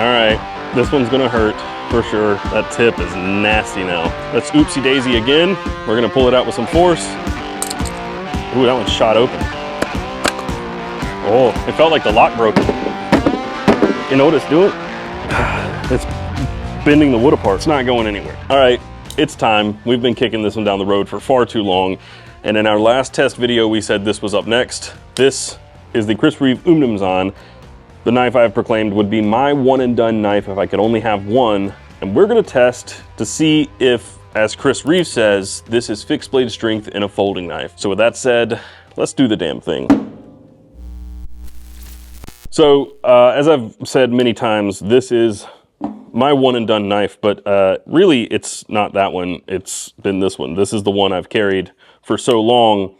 right, this one's gonna hurt for sure. That tip is nasty now. That's oopsie daisy again. We're gonna pull it out with some force. Ooh, that one's shot open. Oh, it felt like the lock broke. You know what it's doing? It's bending the wood apart. It's not going anywhere. All right, it's time. We've been kicking this one down the road for far too long. And in our last test video, we said this was up next. This is the Chris Reeve Umnumzaan, the knife I've proclaimed would be my one and done knife if I could only have one. And we're gonna test to see if, as Chris Reeve says, this is fixed blade strength in a folding knife. So with that said, let's do the damn thing. So as I've said many times, this is my one and done knife, but really it's not that one, it's been this one. This is the one I've carried for so long,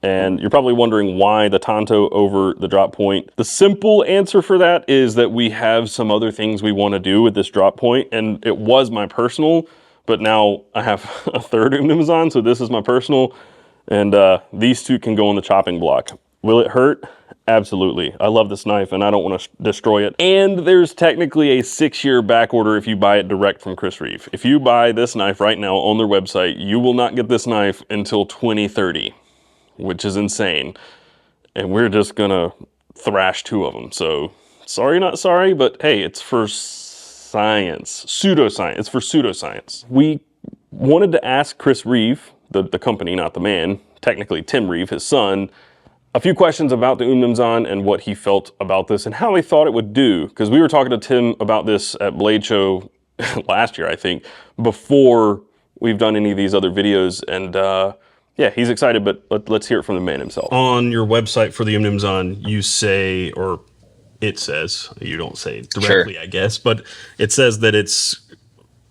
and you're probably wondering why the Tanto over the drop point. The simple answer for that is that we have some other things we want to do with this drop point, and it was my personal, but now I have a third Umnumzaan, so this is my personal, and these two can go on the chopping block. Will it hurt? Absolutely. I love this knife and I don't want to destroy it. And there's technically a 6-year back order if you buy it direct from Chris Reeve. If you buy this knife right now on their website, you will not get this knife until 2030, which is insane. And we're just gonna thrash 2 of them. So sorry, not sorry, but hey, it's for science, pseudoscience. It's for pseudoscience. We wanted to ask Chris Reeve, the company, not the man, technically Tim Reeve, his son, a few questions about the Umnumzaan and what he felt about this and how he thought it would do. Because we were talking to Tim about this at Blade Show last year, I think, before we've done any of these other videos. And yeah, he's excited, but let's hear it from the man himself. On your website for the Umnumzaan, you say, or it says, you don't say directly, sure, I guess, but it says that it's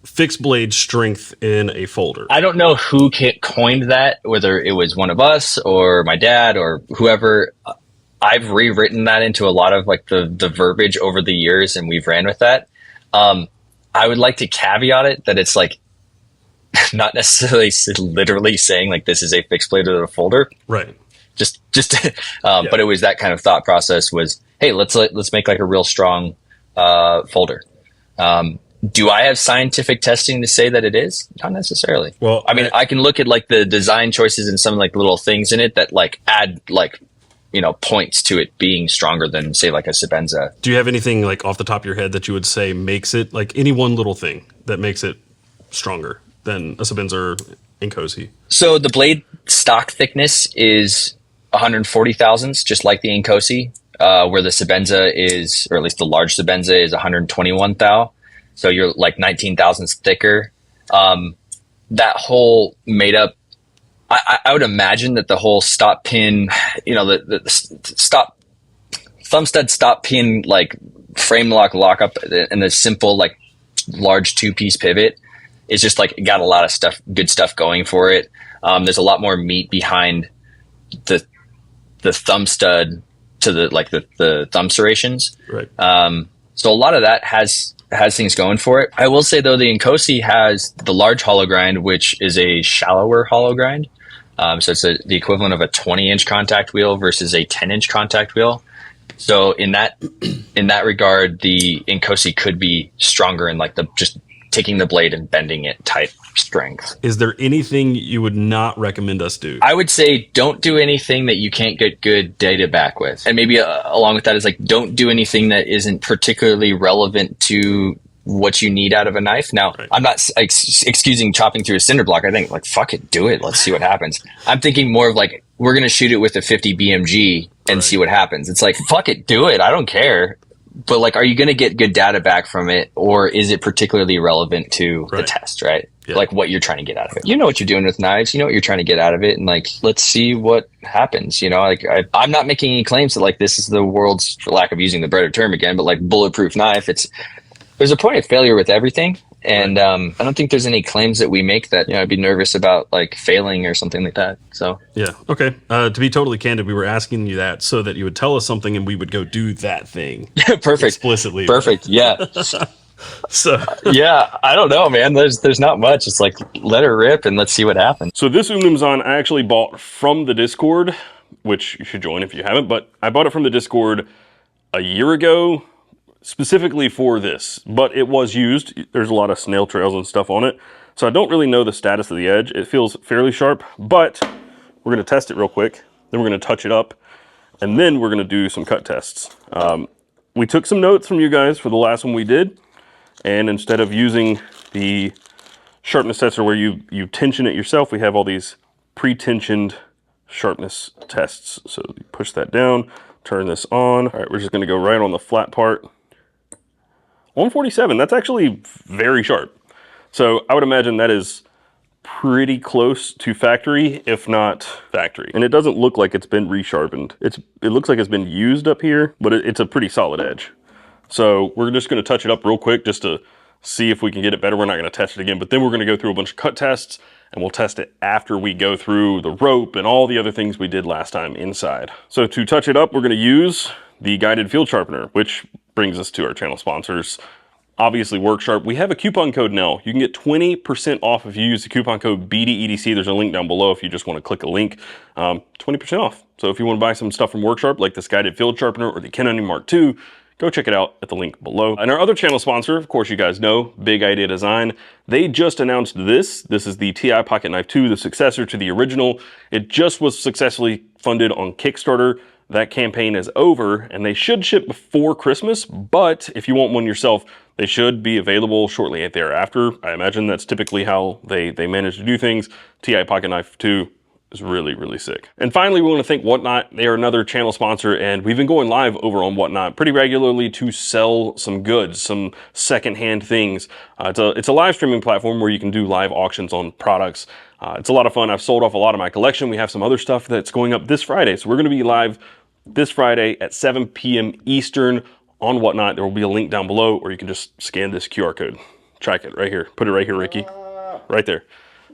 fixed blade strength in a folder. I don't know who coined that, whether it was one of us or my dad or whoever. I've rewritten that into a lot of like the verbiage over the years, and we've ran with that. I would like to caveat it that it's like not necessarily literally saying like this is a fixed blade or a folder. Right. Just yeah. But it was that kind of thought process was, hey, let's make like a real strong folder. Do I have scientific testing to say that it is? Not necessarily. Well, I mean, I can look at like the design choices and some like little things in it that like add like, you know, points to it being stronger than say like a Sebenza. Do you have anything like off the top of your head that you would say makes it, like any one little thing that makes it stronger than a Sebenza or Inkosi? So the blade stock thickness is 140 thousandths, just like the Inkosi, where the Sebenza is, or at least the large Sebenza is 121 thou. So you're like 19 thousandths thicker. That whole made up, I would imagine that the whole stop pin, you know, the stop, thumb stud stop pin, like frame lockup and the simple, like large 2-piece pivot is just like, got a lot of stuff, good stuff going for it. There's a lot more meat behind the thumb stud to the thumb serrations. Right. So a lot of that has things going for it. I will say though, the Inkosi has the large hollow grind, which is a shallower hollow grind. So it's the equivalent of a 20-inch contact wheel versus a 10-inch contact wheel. So in that regard, the Inkosi could be stronger in like just taking the blade and bending it type strength. Is there anything you would not recommend us do? I would say don't do anything that you can't get good data back with. And maybe along with that is like, don't do anything that isn't particularly relevant to what you need out of a knife. Now, right. I'm not excusing chopping through a cinder block. I think like, fuck it, do it. Let's see what happens. I'm thinking more of like, we're going to shoot it with a 50 BMG and see what happens. It's like, fuck it, do it. I don't care. But like, are you going to get good data back from it, or is it particularly relevant to the test, right? Yeah. Like what you're trying to get out of it. You know what you're doing with knives. You know what you're trying to get out of it. And like, let's see what happens. You know, like I'm not making any claims that like this is the world's, for lack of using the better term again, but like bulletproof knife. There's a point of failure with everything. And I don't think there's any claims that we make that, you know, I'd be nervous about like failing or something like that. So yeah, okay. To be totally candid, we were asking you that so that you would tell us something and we would go do that thing. Perfect. Explicitly. Perfect. Yeah. So yeah, I don't know, man. There's not much. It's like let her rip and let's see what happens. So this Umnumzaan I actually bought from the Discord, which you should join if you haven't. But I bought it from the Discord a year ago. specifically for this, but it was used. There's a lot of snail trails and stuff on it. So I don't really know the status of the edge. It feels fairly sharp, but we're gonna test it real quick. Then we're gonna touch it up, and then we're gonna do some cut tests. We took some notes from you guys for the last one we did, and instead of using the sharpness tester where you tension it yourself, we have all these pre-tensioned sharpness tests. So you push that down, turn this on. All right, we're just gonna go right on the flat part. 147, that's actually very sharp. So I would imagine that is pretty close to factory, if not factory. And it doesn't look like it's been resharpened. It looks like it's been used up here, but it's a pretty solid edge. So we're just gonna touch it up real quick just to see if we can get it better. We're not gonna test it again, but then we're gonna go through a bunch of cut tests, and we'll test it after we go through the rope and all the other things we did last time inside. So to touch it up, we're gonna use the guided field sharpener, which brings us to our channel sponsors. Obviously WorkSharp. We have a coupon code now. You can get 20% off if you use the coupon code BDEDC. There's a link down below if you just want to click a link. 20% off. So if you want to buy some stuff from WorkSharp, like this guided field sharpener or the Canon Mark II, go check it out at the link below. And our other channel sponsor, of course you guys know, Big Idea Design. They just announced this. This is the TI Pocket Knife 2, the successor to the original. It just was successfully funded on Kickstarter. That campaign is over, and they should ship before Christmas, but if you want one yourself, they should be available shortly thereafter. I imagine that's typically how they manage to do things. TI Pocket Knife 2 is really, really sick. And finally, we want to thank Whatnot. They are another channel sponsor, and we've been going live over on Whatnot pretty regularly to sell some goods, some secondhand things. It's a live streaming platform where you can do live auctions on products. It's a lot of fun. I've sold off a lot of my collection. We have some other stuff that's going up this Friday. So we're gonna be live this Friday at 7 p.m. Eastern on Whatnot. There will be a link down below, or you can just scan this QR code. Track it right here. Put it right here, Ricky. Right there.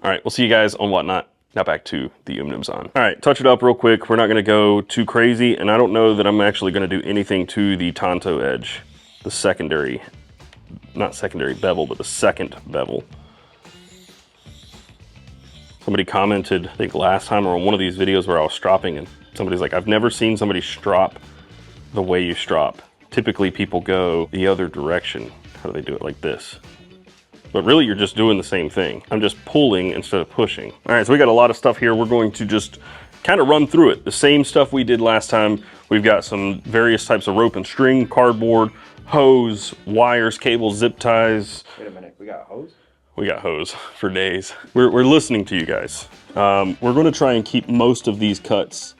All right, we'll see you guys on Whatnot. Now back to the Umnumzon. All right, touch it up real quick. We're not gonna go too crazy, and I don't know that I'm actually gonna do anything to the Tonto edge, the secondary, not secondary bevel, but the second bevel. Somebody commented, I think last time or on one of these videos where I was stropping, and somebody's like, I've never seen somebody strop the way you strop. Typically people go the other direction. How do they do it? Like this. But really you're just doing the same thing. I'm just pulling instead of pushing. All right, so we got a lot of stuff here. We're going to just kind of run through it. The same stuff we did last time. We've got some various types of rope and string, cardboard, hose, wires, cables, zip ties. Wait a minute, we got hose? We got hose for days. We're listening to you guys. We're gonna try and keep most of these cuts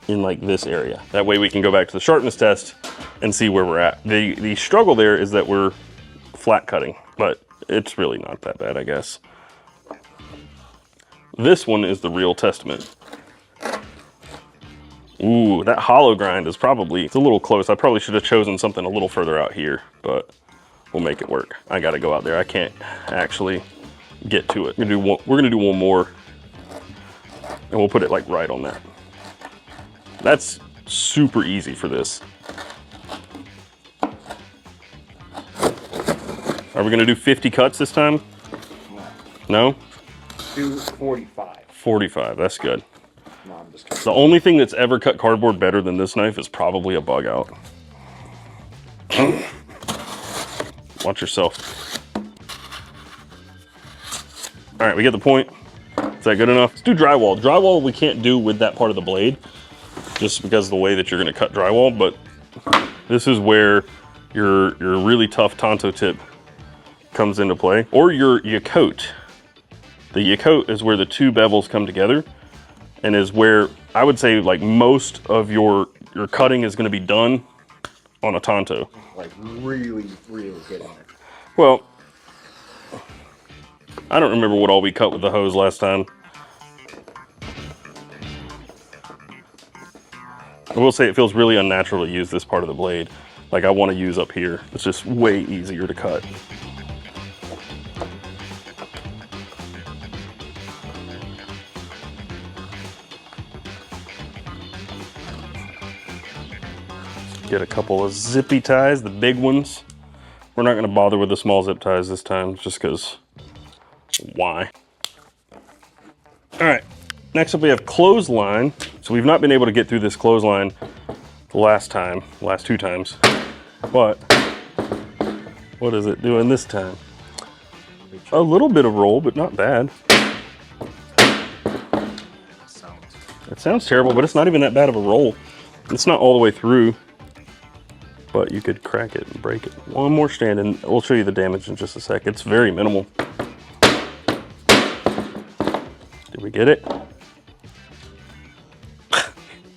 in like this area. That way we can go back to the sharpness test and see where we're at. The struggle there is that we're flat cutting, but it's really not that bad, I guess. This one is the real testament. Ooh, that hollow grind is probably, it's a little close. I probably should have chosen something a little further out here, but we'll make it work. I gotta go out there. I can't actually get to it. We're gonna do one more, and we'll put it like right on that. That's super easy for this. Are we gonna do 50 cuts this time? No? Do 45. 45, that's good. No, I'm just kidding. The only thing that's ever cut cardboard better than this knife is probably a bug out. Watch yourself. All right, we get the point. Is that good enough? Let's do drywall. Drywall we can't do with that part of the blade, just because of the way that you're gonna cut drywall, but this is where your really tough Tonto tip comes into play. Or your Yacote. The Yacote is where the two bevels come together, and is where I would say like most of your cutting is gonna be done on a Tonto. Like really, really good in it. Well, I don't remember what all we cut with the hose last time. I will say it feels really unnatural to use this part of the blade. Like I want to use up here. It's just way easier to cut. Get a couple of zippy ties, the big ones. We're not gonna bother with the small zip ties this time, just because, why? All right, next up we have clothesline. So we've not been able to get through this clothesline the last two times. But what is it doing this time? A little bit of roll, but not bad. It sounds terrible, but it's not even that bad of a roll. It's not all the way through, but you could crack it and break it. One more strand, and we'll show you the damage in just a sec. It's very minimal. Did we get it?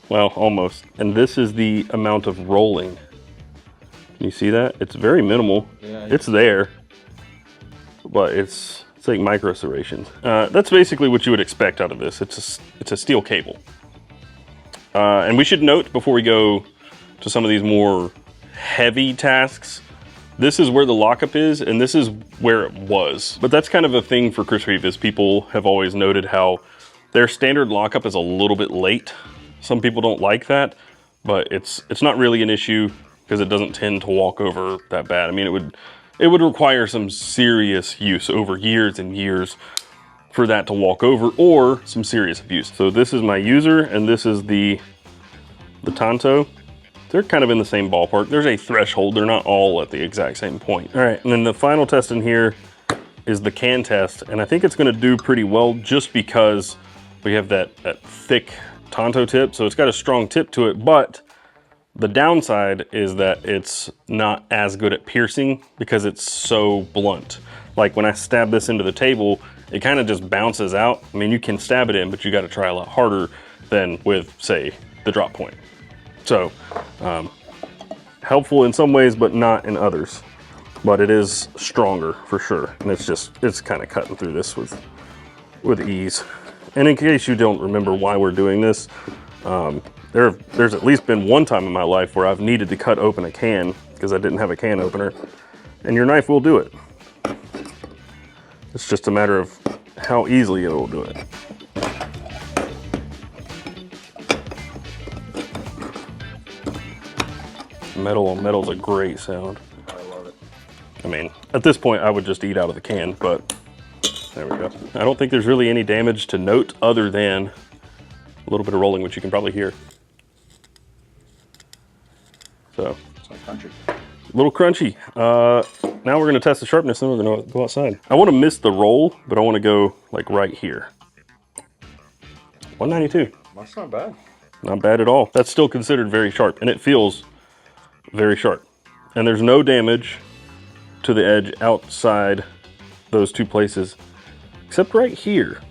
Well, almost. And this is the amount of rolling. Can you see that? It's very minimal. Yeah, it's there, but it's like micro serrations. That's basically what you would expect out of this. It's a steel cable. And we should note before we go to some of these more heavy tasks, this is where the lockup is, and this is where it was. But that's kind of a thing for Chris Reeve, is people have always noted how their standard lockup is a little bit late. Some people don't like that, but it's not really an issue because it doesn't tend to walk over that bad. I mean, it would require some serious use over years and years for that to walk over, or some serious abuse. So this is my user, and this is the Tonto. They're kind of in the same ballpark. There's a threshold. They're not all at the exact same point. All right, and then the final test in here is the can test, and I think it's gonna do pretty well just because we have that thick Tonto tip, so it's got a strong tip to it, but the downside is that it's not as good at piercing because it's so blunt. Like when I stab this into the table, it kind of just bounces out. I mean, you can stab it in, but you got to try a lot harder than with, say, the drop point. So, helpful in some ways, but not in others. But it is stronger for sure. And it's kind of cutting through this with ease. And in case you don't remember why we're doing this, there's at least been one time in my life where I've needed to cut open a can because I didn't have a can opener, and your knife will do it. It's just a matter of how easily it will do it. Metal on metal is a great sound. I love it. I mean, at this point, I would just eat out of the can, but there we go. I don't think there's really any damage to note other than a little bit of rolling, which you can probably hear. So, It's like country. A little crunchy. Now we're gonna test the sharpness, and we're gonna go outside. I wanna miss the roll, but I wanna go like right here. 192. That's not bad. Not bad at all. That's still considered very sharp, and it feels very sharp. And there's no damage to the edge outside those two places, except right here.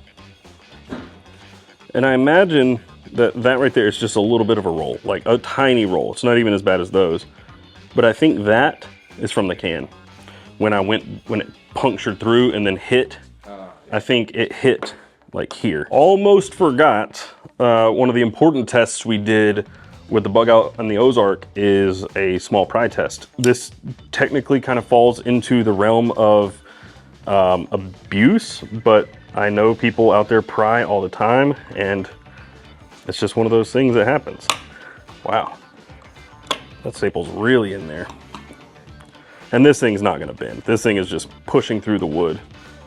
And I imagine that right there is just a little bit of a roll, like a tiny roll. It's not even as bad as those. But I think that is from the can. When it punctured through and then hit, I think it hit like here. Almost forgot, one of the important tests we did with the bug out on the Ozark is a small pry test. This technically kind of falls into the realm of abuse, but I know people out there pry all the time, and it's just one of those things that happens. Wow, that staple's really in there. And this thing's not gonna bend. This thing is just pushing through the wood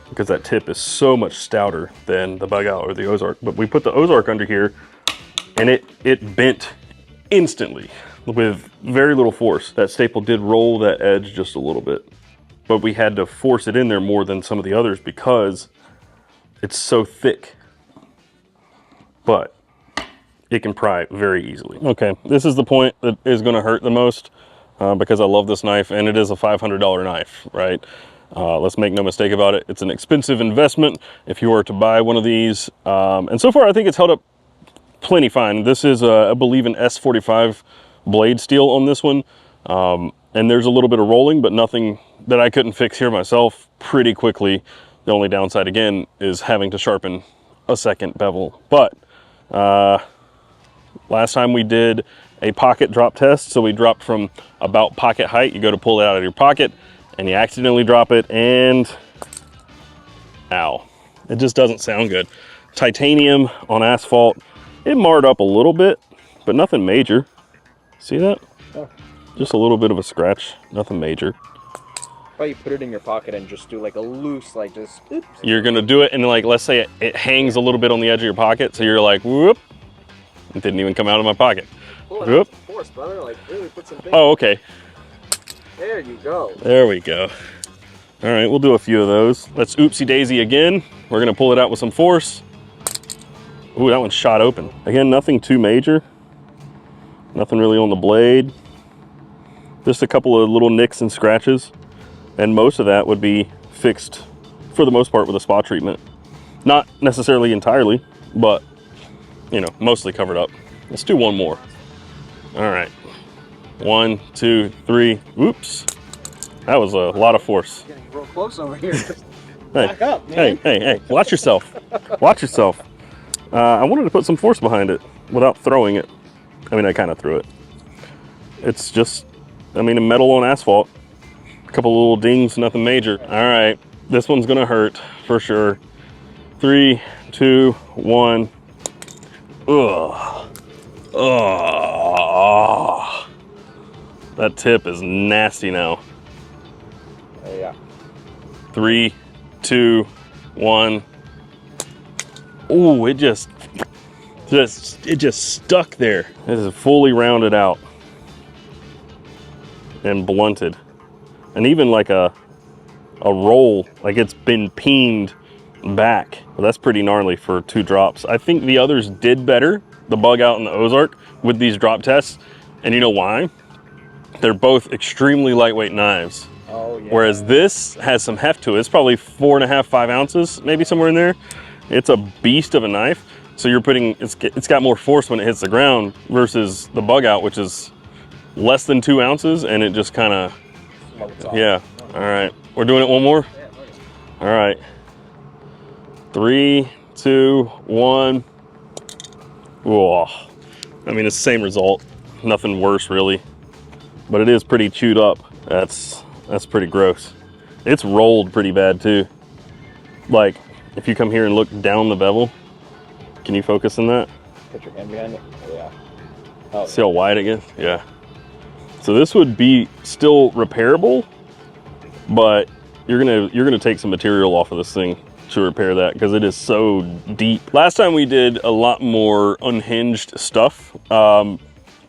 because that tip is so much stouter than the bug out or the Ozark. But we put the Ozark under here, and it bent instantly with very little force. That staple did roll that edge just a little bit, but we had to force it in there more than some of the others because it's so thick. But it can pry very easily. Okay, this is the point that is gonna hurt the most because I love this knife, and it is a $500 knife, right? Let's make no mistake about it. It's an expensive investment if you were to buy one of these. And so far, I think it's held up plenty fine. This is, I believe, an S45 blade steel on this one. And there's a little bit of rolling, but nothing that I couldn't fix here myself pretty quickly. The only downside, again, is having to sharpen a second bevel. But last time we did a pocket drop test, so we dropped from about pocket height. You go to pull it out of your pocket, and you accidentally drop it, and ow. It just doesn't sound good. Titanium on asphalt, it marred up a little bit, but nothing major. See that? Oh. Just a little bit of a scratch, nothing major. Well, you put it in your pocket and just do like a loose, like just, oops. You're gonna do it, and like, let's say it hangs a little bit on the edge of your pocket, so you're like, whoop, it didn't even come out of my pocket. Pull it Whoop. out with force, brother. Like, really put some things. Oh, okay. There you go. There we go. All right, we'll do a few of those. Let's oopsie daisy again. We're gonna pull it out with some force. Ooh, that one's shot open. Again, nothing too major. Nothing really on the blade. Just a couple of little nicks and scratches. And most of that would be fixed, for the most part, with a spa treatment. Not necessarily entirely, but, you know, mostly covered up. Let's do one more. All right. 1, 2, 3. Oops. That was a lot of force. Getting real close over here. Hey, Back up, man. hey, watch yourself. Watch yourself. I wanted to put some force behind it without throwing it. I mean, I kind of threw it. It's just, I mean, a metal on asphalt. A couple little dings, nothing major. All right, this one's gonna hurt for sure. 3, 2, 1. Ugh. Oh. That tip is nasty now. Yeah. 3, 2, 1. Ooh, it just stuck there. This is fully rounded out and blunted. And even like a roll, like it's been peened back. Well, that's pretty gnarly for 2 drops. I think the others did better, the Bug Out and the Ozark, with these drop tests. And you know why? They're both extremely lightweight knives. Oh, yeah. Whereas this has some heft to it. It's probably 4.5, 5 ounces, maybe somewhere in there. It's a beast of a knife. So you're putting, it's got more force when it hits the ground versus the Bug Out, which is less than 2 ounces, and it just kind of, yeah. All right, we're doing it one more. All right, 3, 2, 1. Whoa. I mean, it's the same result. Nothing worse really, but it is pretty chewed up. That's pretty gross. It's rolled pretty bad too. Like, if you come here and look down the bevel, can you focus on that? Put your hand behind it. Oh, yeah. Oh, See how wide it gets? Yeah. So this would be still repairable, but you're gonna take some material off of this thing to repair that because it is so deep. Last time we did a lot more unhinged stuff. I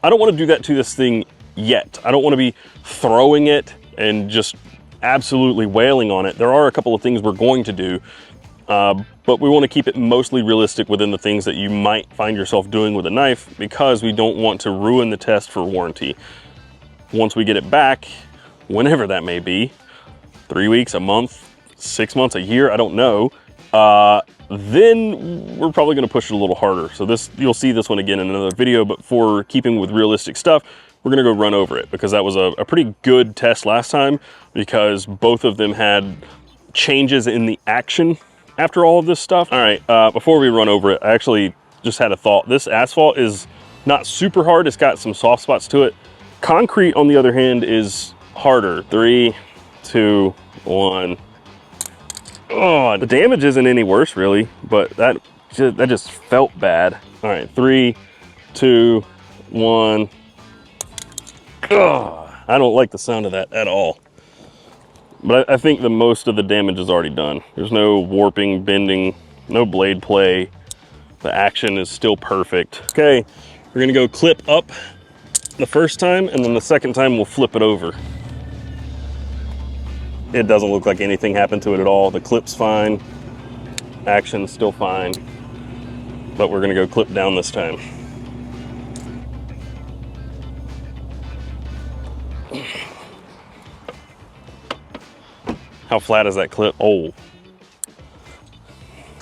don't want to do that to this thing yet. I don't want to be throwing it and just absolutely wailing on it. There are a couple of things we're going to do, but we want to keep it mostly realistic within the things that you might find yourself doing with a knife because we don't want to ruin the test for warranty. Once we get it back, whenever that may be, 3 weeks, a month, 6 months, a year, I don't know, then we're probably going to push it a little harder. So this, you'll see this one again in another video, but for keeping with realistic stuff, we're going to go run over it because that was a pretty good test last time because both of them had changes in the action after all of this stuff. All right, before we run over it, I actually just had a thought. This asphalt is not super hard. It's got some soft spots to it. Concrete, on the other hand, is harder. 3, 2, 1. Oh, the damage isn't any worse really, but that just felt bad. All right, 3, 2, 1. Oh, I don't like the sound of that at all. But I think the most of the damage is already done. There's no warping, bending, no blade play. The action is still perfect. Okay, we're gonna go clip up the first time, and then the second time we'll flip it over. It doesn't look like anything happened to it at all. The clip's fine, action's still fine, but we're gonna go clip down this time. How flat is that clip? Oh.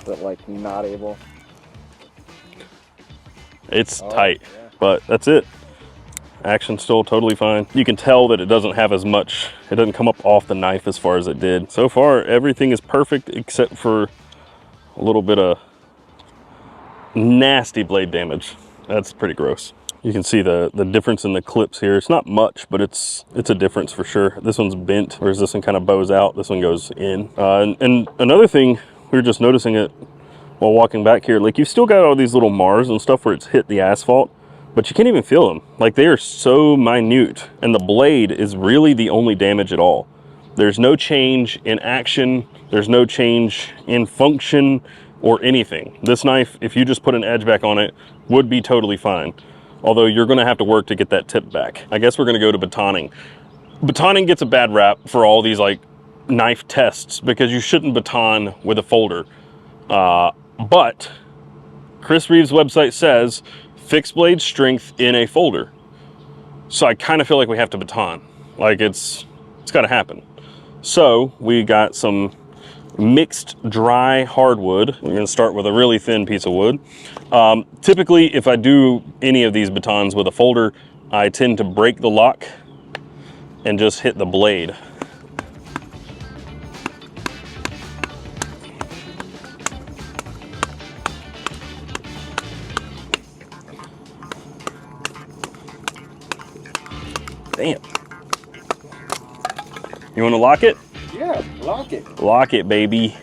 But like not able. It's tight, yeah. But that's it. Action's still totally fine. You can tell that it doesn't have as much, it doesn't come up off the knife as far as it did. So far, everything is perfect except for a little bit of nasty blade damage. That's pretty gross. You can see the difference in the clips here. It's not much, but it's a difference for sure. This one's bent, whereas this one kind of bows out. This one goes in. And another thing, we were just noticing it while walking back here, like you've still got all these little mars and stuff where it's hit the asphalt, but you can't even feel them. Like they are so minute, and the blade is really the only damage at all. There's no change in action. There's no change in function or anything. This knife, if you just put an edge back on it, would be totally fine. Although you're gonna have to work to get that tip back. I guess we're gonna go to batoning. Batoning gets a bad rap for all these like knife tests because you shouldn't baton with a folder. But Chris Reeve's website says fixed blade strength in a folder. So I kind of feel like we have to baton. Like it's got to happen. So we got some mixed dry hardwood. We're going to start with a really thin piece of wood. Typically, if I do any of these batons with a folder, I tend to break the lock and just hit the blade. Damn. You want to lock it? Yeah, lock it. Lock it, baby.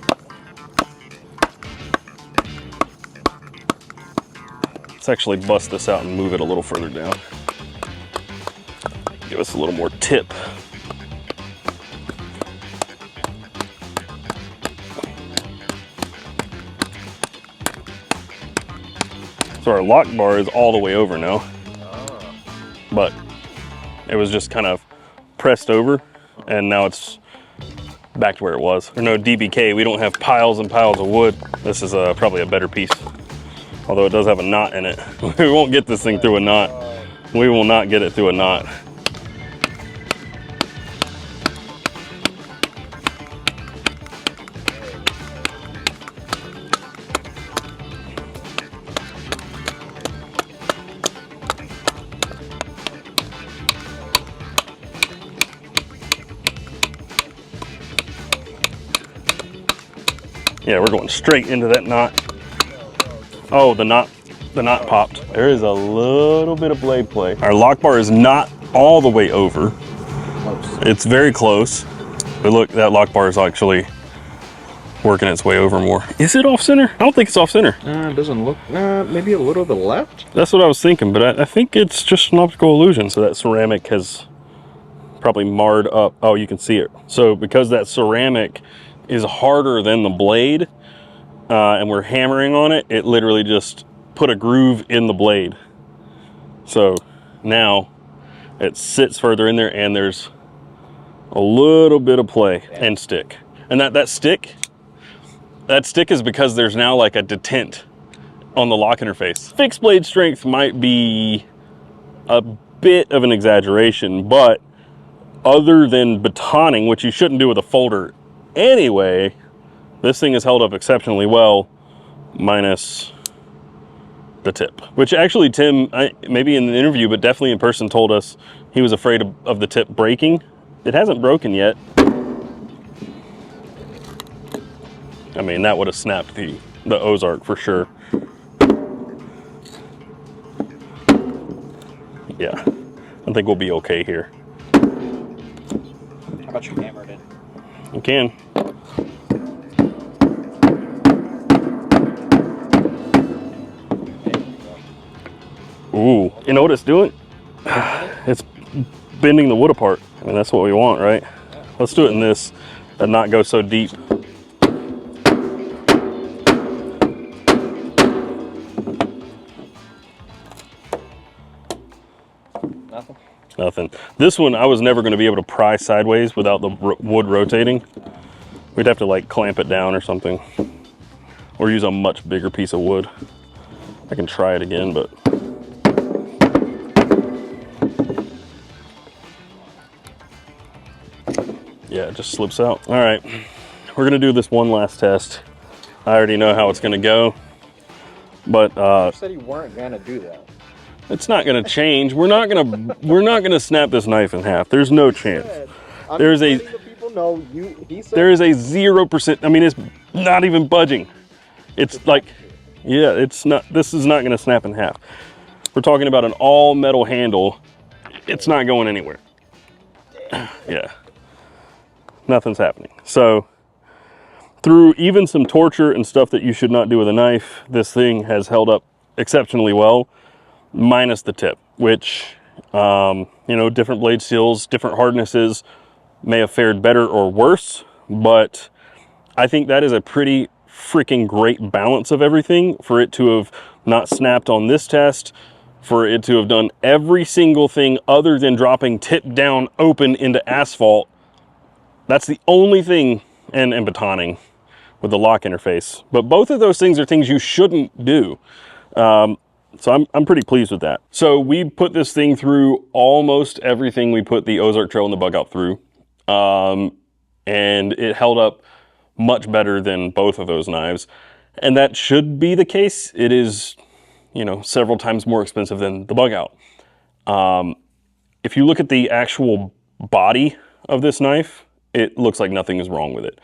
Let's actually bust this out and move it a little further down. Give us a little more tip. So our lock bar is all the way over now, but it was just kind of pressed over and now it's back to where it was. There's no DBK, we don't have piles and piles of wood. This is probably a better piece, although it does have a knot in it. We won't get this thing through a knot. We will not get it through a knot. Yeah, we're going straight into that knot. Oh, the knot popped. There is a little bit of blade play. Our lock bar is not all the way over. Close. It's very close. But look, that lock bar is actually working its way over more. Is it off center? I don't think it's off center. It doesn't look, maybe a little to the left. That's what I was thinking, but I think it's just an optical illusion. So that ceramic has probably marred up. Oh, you can see it. So because that ceramic is harder than the blade, and we're hammering on it, it literally just put a groove in the blade. So now it sits further in there and there's a little bit of play and stick. And that stick is because there's now like a detent on the lock interface. Fixed blade strength might be a bit of an exaggeration, but other than batoning, which you shouldn't do with a folder anyway, this thing is held up exceptionally well, minus the tip. Which actually Tim, maybe in the interview, but definitely in person, told us he was afraid of the tip breaking. It hasn't broken yet. I mean, that would have snapped the Ozark for sure. Yeah, I think we'll be okay here. How about you hammer it in? You can. Ooh, you know what it's doing? It's bending the wood apart. I mean, that's what we want, right? Let's do it in this and not go so deep. Nothing? Nothing. This one, I was never going to be able to pry sideways without the wood rotating. We'd have to like clamp it down or something, or use a much bigger piece of wood. I can try it again, but yeah, it just slips out. All right, we're gonna do this one last test. I already know how it's gonna go, but You said you weren't gonna do that. it's not gonna change. We're not gonna snap this knife in half. There's no chance. I'm There's just a- letting the people know he said There is a 0%. I mean, it's not even budging. It's like, yeah, it's not. This is not gonna snap in half. We're talking about an all metal handle. It's not going anywhere. Yeah. Nothing's happening. So through even some torture and stuff that you should not do with a knife, this thing has held up exceptionally well, minus the tip, which, you know, different blade steels, different hardnesses may have fared better or worse, but I think that is a pretty freaking great balance of everything for it to have not snapped on this test, for it to have done every single thing other than dropping tip down open into asphalt. That's the only thing, and batoning with the lock interface. But both of those things are things you shouldn't do. So I'm pretty pleased with that. So we put this thing through almost everything we put the Ozark Trail and the Bug Out through. And it held up much better than both of those knives. And that should be the case. It is, you know, several times more expensive than the Bug Out. If you look at the actual body of this knife, it looks like nothing is wrong with it.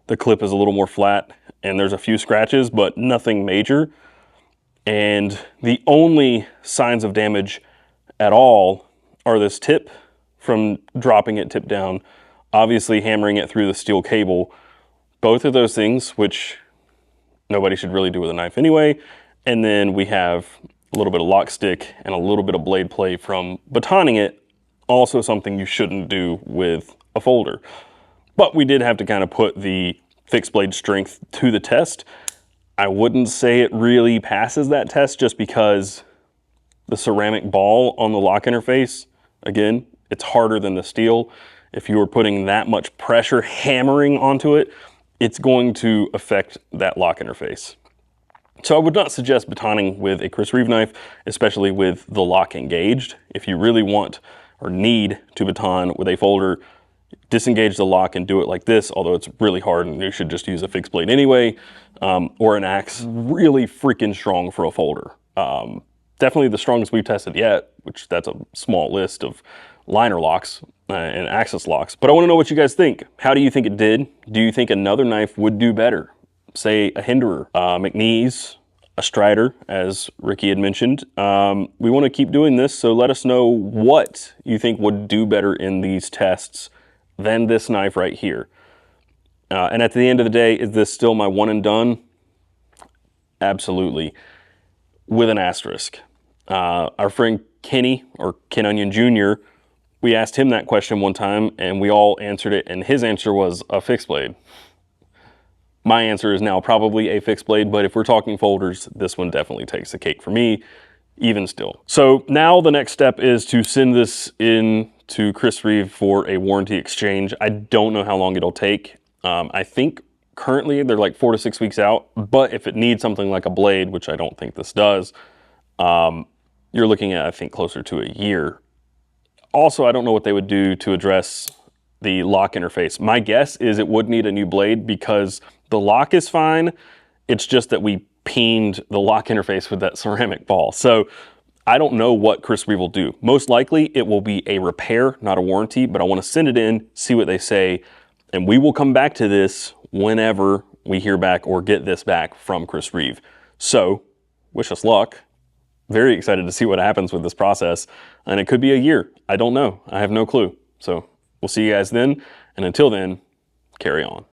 The clip is a little more flat and there's a few scratches, but nothing major. And the only signs of damage at all are this tip from dropping it tip down, obviously hammering it through the steel cable. Both of those things, which nobody should really do with a knife anyway. And then we have a little bit of lock stick and a little bit of blade play from batoning it, also something you shouldn't do with a folder. But we did have to kind of put the fixed blade strength to the test. I wouldn't say it really passes that test just because the ceramic ball on the lock interface, again, it's harder than the steel. If you were putting that much pressure hammering onto it, it's going to affect that lock interface. So I would not suggest batoning with a Chris Reeve knife, especially with the lock engaged. If you really want or need to baton with a folder, disengage the lock and do it like this, although it's really hard and you should just use a fixed blade anyway, or an axe, really freaking strong for a folder. Definitely the strongest we've tested yet, which that's a small list of liner locks and axis locks. But I want to know what you guys think. How do you think it did? Do you think another knife would do better? Say a Hinderer, McNeese, a Strider, as Ricky had mentioned. We want to keep doing this, so let us know what you think would do better in these tests than this knife right here. And at the end of the day, is this still my one and done? Absolutely, with an asterisk. Our friend Kenny, or Ken Onion Jr., we asked him that question one time and we all answered it, and his answer was a fixed blade. My answer is now probably a fixed blade, but if we're talking folders, this one definitely takes the cake for me, even still. So now the next step is to send this in to Chris Reeve for a warranty exchange. I don't know how long it'll take. I think currently they're like 4 to 6 weeks out, but if it needs something like a blade, which I don't think this does, you're looking at, I think, closer to a year. Also, I don't know what they would do to address the lock interface. My guess is it would need a new blade because the lock is fine. It's just that we peened the lock interface with that ceramic ball. So I don't know what Chris Reeve will do. Most likely it will be a repair, not a warranty, but I want to send it in, see what they say, and we will come back to this whenever we hear back or get this back from Chris Reeve. So wish us luck. Very excited to see what happens with this process. And it could be a year. I don't know. I have no clue. So we'll see you guys then. And until then, carry on.